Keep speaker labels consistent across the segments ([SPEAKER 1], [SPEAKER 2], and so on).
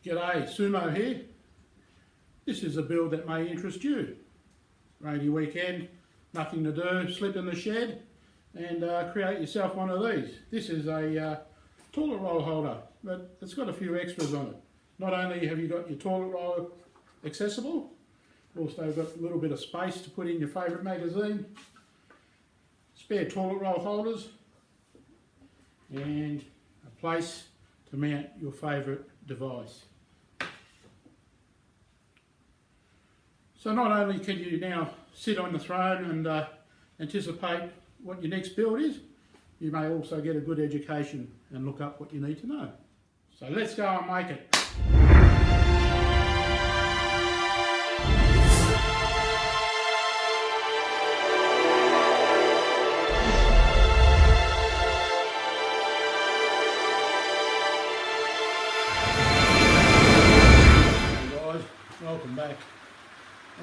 [SPEAKER 1] G'day, Sumo here. This is a build that may interest you. Rainy weekend, nothing to do, slip in the shed and create yourself one of these. This is a toilet roll holder, but it's got a few extras on it. Not only have you got your toilet roll accessible, also got a little bit of space to put in your favourite magazine, spare toilet roll holders, and a place to mount your favourite device. So not only can you now sit on the throne and anticipate what your next build is, you may also get a good education and look up what you need to know. So let's go and make it. Hey guys, welcome back.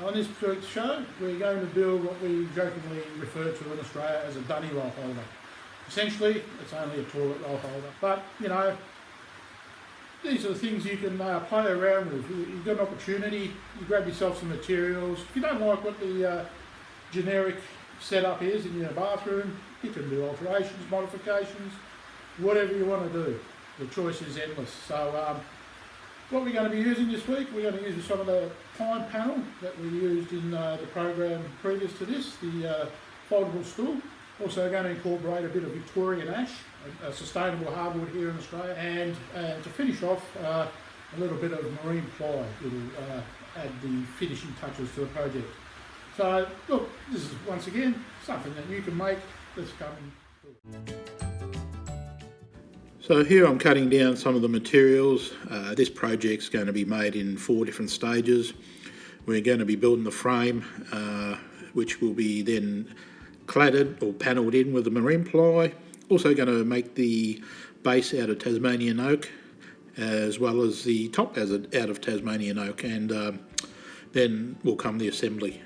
[SPEAKER 1] On this week's show, we're going to build what we jokingly refer to in Australia as a Dunny roll holder. Essentially, it's only a toilet roll holder, but you know, these are the things you can play around with. You've got an opportunity, you grab yourself some materials. If you don't like what the generic setup is in your bathroom, you can do alterations, modifications, whatever you want to do. The choice is endless. So what we're going to be using this week, we're going to use some of the pine panel that we used in the program previous to this, the foldable stool. Also going to incorporate a bit of Victorian ash, a sustainable hardwood here in Australia, and to finish off a little bit of marine ply. It'll add the finishing touches to the project. So look, this is once again something that you can make. Let's come and do it. So here I'm cutting down some of the materials. This project's going to be made in 4 different stages. We're going to be building the frame, which will be then cladded or panelled in with the marine ply. Also going to make the base out of Tasmanian oak, as well as the top out of Tasmanian oak, and then will come the assembly.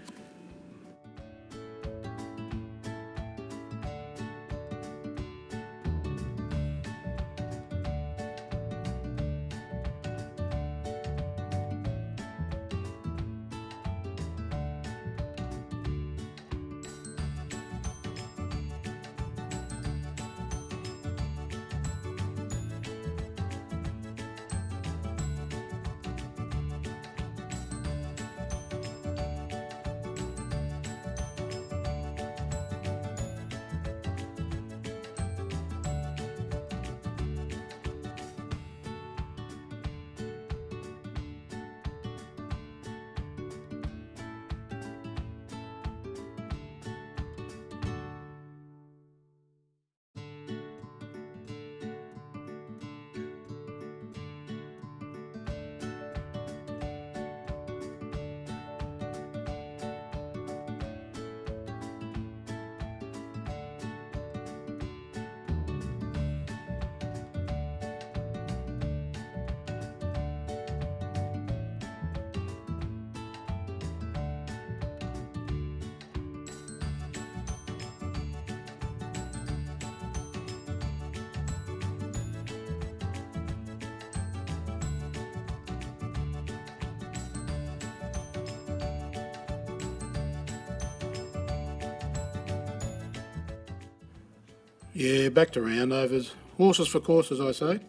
[SPEAKER 1] Yeah, back to roundovers. Horses for courses, I say.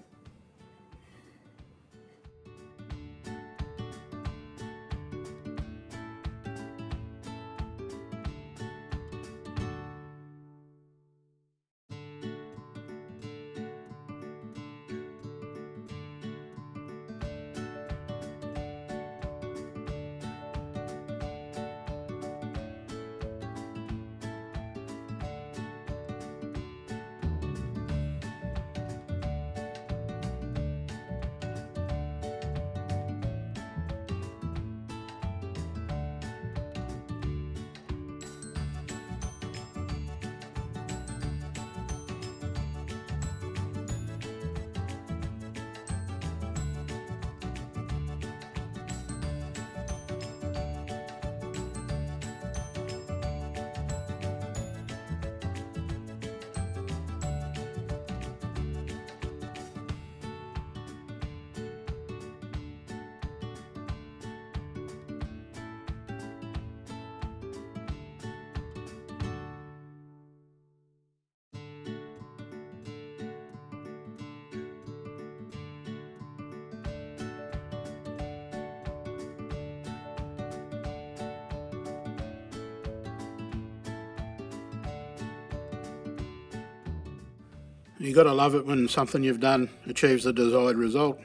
[SPEAKER 1] You've got to love it when something you've done achieves the desired result.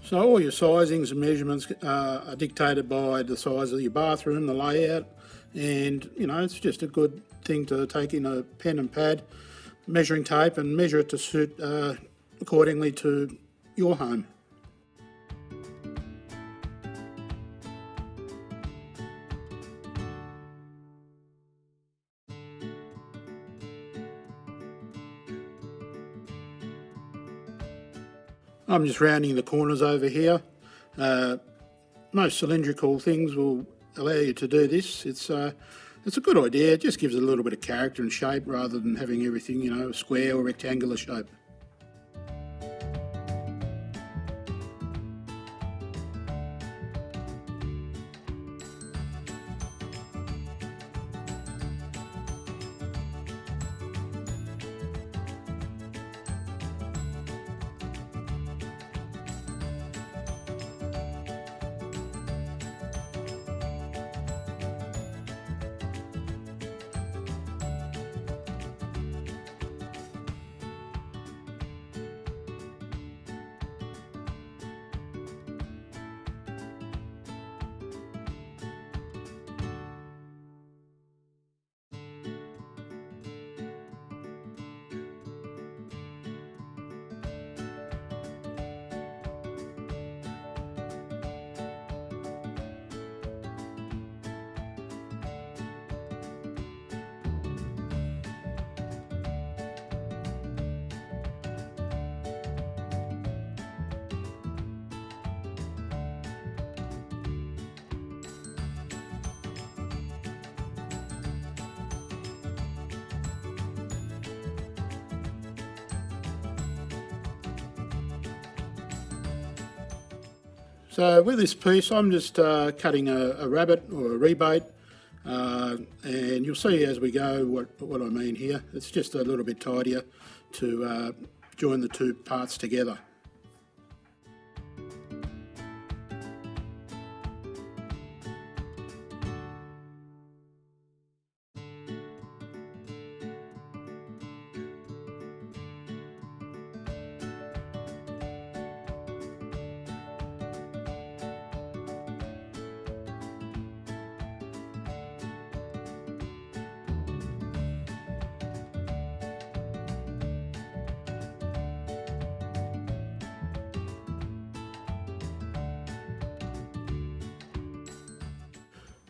[SPEAKER 1] So all your sizings and measurements are dictated by the size of your bathroom, the layout, and it's just a good thing to take in a pen and pad, measuring tape, and measure it to suit accordingly to your home. I'm just rounding the corners over here. Most cylindrical things will allow you to do this. It's a good idea. It just gives it a little bit of character and shape rather than having everything, a square or rectangular shape. So with this piece, I'm just cutting a rabbet or a rebate, and you'll see as we go what I mean here. It's just a little bit tidier to join the two parts together.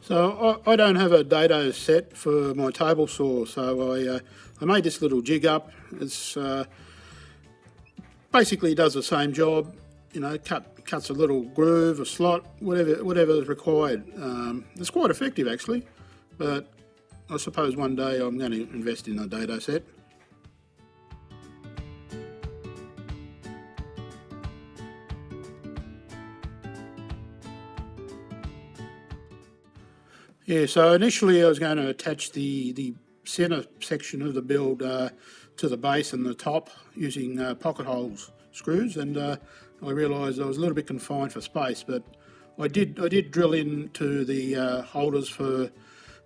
[SPEAKER 1] So I don't have a dado set for my table saw, so I made this little jig up. It's basically does the same job, cuts a little groove, a slot, whatever is required. It's quite effective actually, but I suppose one day I'm going to invest in a dado set. Yeah, so initially I was going to attach the centre section of the build to the base and the top using pocket holes screws, and I realised I was a little bit confined for space, but I did drill into the holders for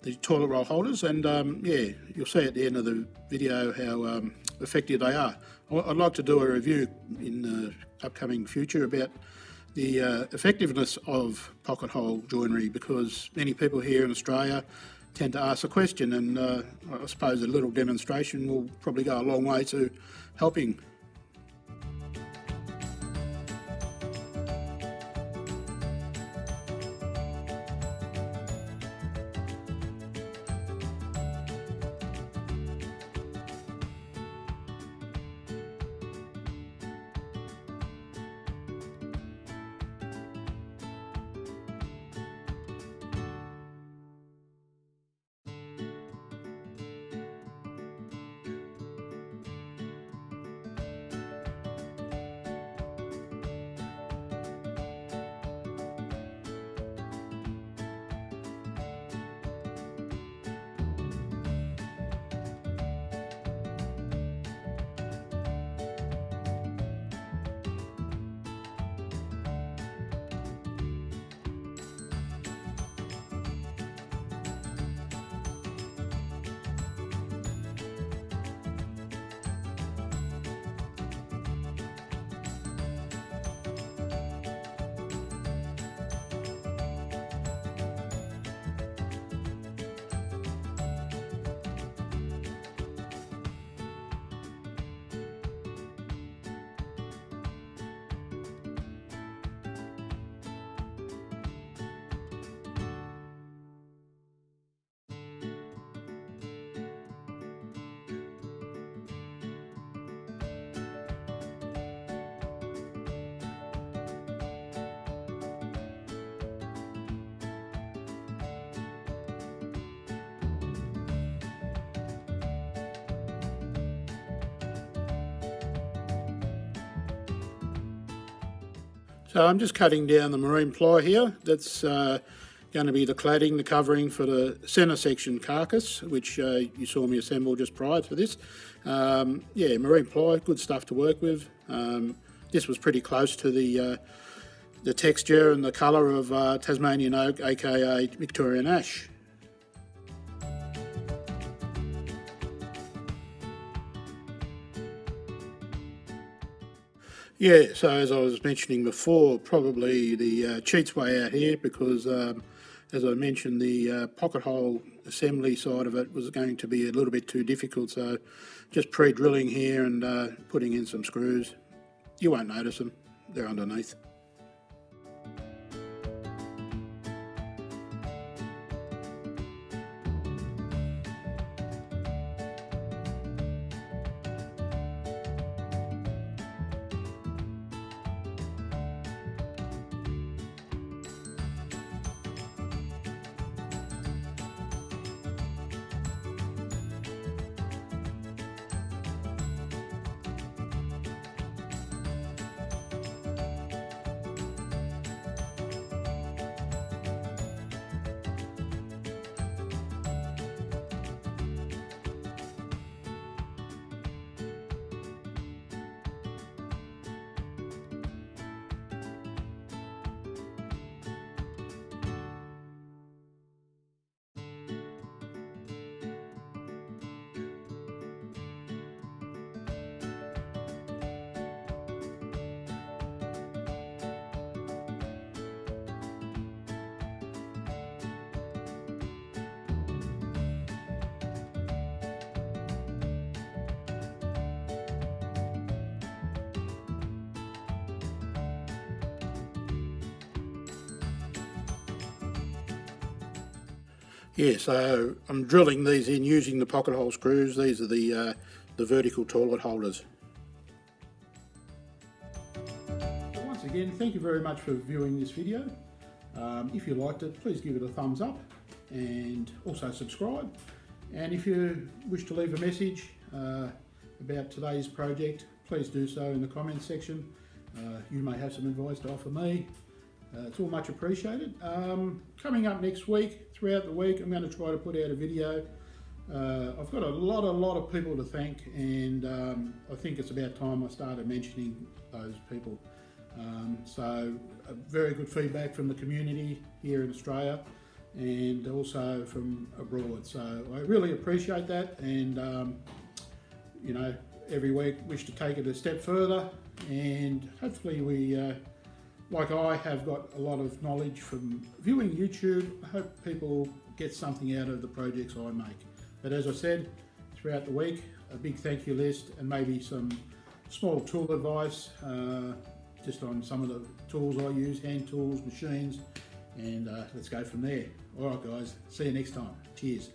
[SPEAKER 1] the toilet roll holders, and yeah, you'll see at the end of the video how effective they are. I'd like to do a review in the upcoming future about the effectiveness of pocket hole joinery, because many people here in Australia tend to ask the question, and I suppose a little demonstration will probably go a long way to helping. So I'm just cutting down the marine ply here. That's going to be the cladding, the covering for the centre section carcass, which you saw me assemble just prior to this. Yeah, marine ply, good stuff to work with. This was pretty close to the texture and the colour of Tasmanian oak, aka Victorian ash. Yeah, so as I was mentioning before, probably the cheats way out here because, as I mentioned, the pocket hole assembly side of it was going to be a little bit too difficult, so just pre-drilling here and putting in some screws. You won't notice them, they're underneath. Yeah, so I'm drilling these in using the pocket hole screws. These are the vertical toilet holders. So once again, thank you very much for viewing this video. If you liked it, please give it a thumbs up and also subscribe. And if you wish to leave a message about today's project, please do so in the comments section. You may have some advice to offer me. It's all much appreciated. Coming up next week, throughout the week, I'm going to try to put out a video. I've got a lot of people to thank, and I think it's about time I started mentioning those people. So very good feedback from the community here in Australia and also from abroad. So I really appreciate that, and you know, every week wish to take it a step further, and hopefully we like I have got a lot of knowledge from viewing YouTube. I hope people get something out of the projects I make. But as I said, throughout the week, a big thank you list and maybe some small tool advice just on some of the tools I use, hand tools, machines, and let's go from there. All right guys, see you next time. Cheers.